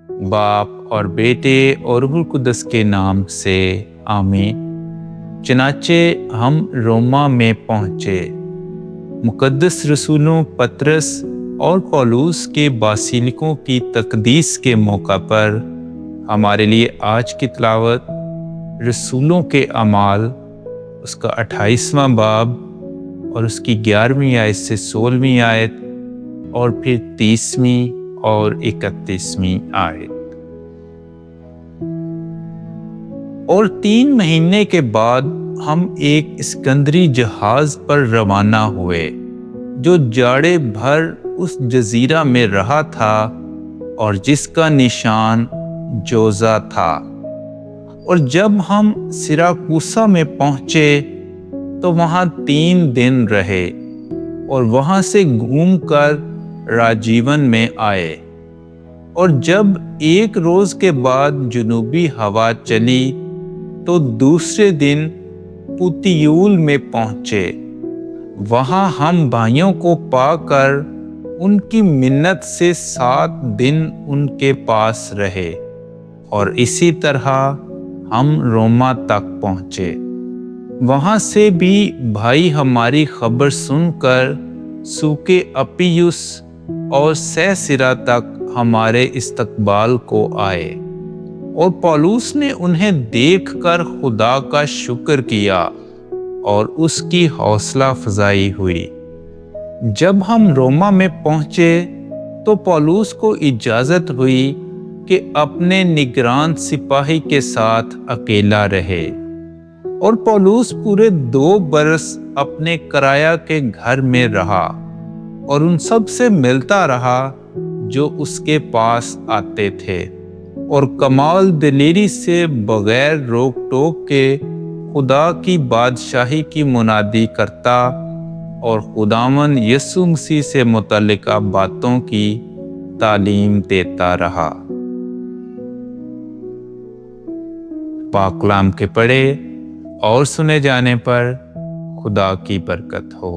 باپ اور بیٹے اور روح القدس کے نام سے آمین۔ چنانچہ ہم روما میں پہنچے۔ مقدس رسولوں پطرس اور پولوس کے باسیلکوں کی تقدیس کے موقع پر ہمارے لیے آج کی تلاوت رسولوں کے اعمال، اس کا 28واں باب اور اس کی 11ویں آیت سے 16ویں آیت اور پھر 30ویں اور 31ویں آیت۔ اور 3 مہینے کے بعد ہم ایک اسکندری جہاز پر روانہ ہوئے جو جاڑے بھر اس جزیرہ میں رہا تھا اور جس کا نشان جوزا تھا۔ اور جب ہم سیراکوسا میں پہنچے تو وہاں 3 دن رہے اور وہاں سے گھوم کر راجیون میں آئے۔ اور جب 1 روز کے بعد جنوبی ہوا چلی تو دوسرے دن پوتیول میں پہنچے۔ وہاں ہم بھائیوں کو پا کر ان کی منت سے 7 دن ان کے پاس رہے اور اسی طرح ہم روما تک پہنچے۔ وہاں سے بھی بھائی ہماری خبر سن کر سوکے اپیوس اور سیسرا تک ہمارے استقبال کو آئے، اور پولوس نے انہیں دیکھ کر خدا کا شکر کیا اور اس کی حوصلہ افزائی ہوئی۔ جب ہم روما میں پہنچے تو پولوس کو اجازت ہوئی کہ اپنے نگران سپاہی کے ساتھ اکیلا رہے، اور پولوس پورے 2 برس اپنے کرایہ کے گھر میں رہا اور ان سب سے ملتا رہا جو اس کے پاس آتے تھے، اور کمال دلیری سے بغیر روک ٹوک کے خدا کی بادشاہی کی منادی کرتا اور خداوند یسوع مسیح سے متعلقہ باتوں کی تعلیم دیتا رہا۔ پاک کلام کے پڑھے اور سنے جانے پر خدا کی برکت ہو۔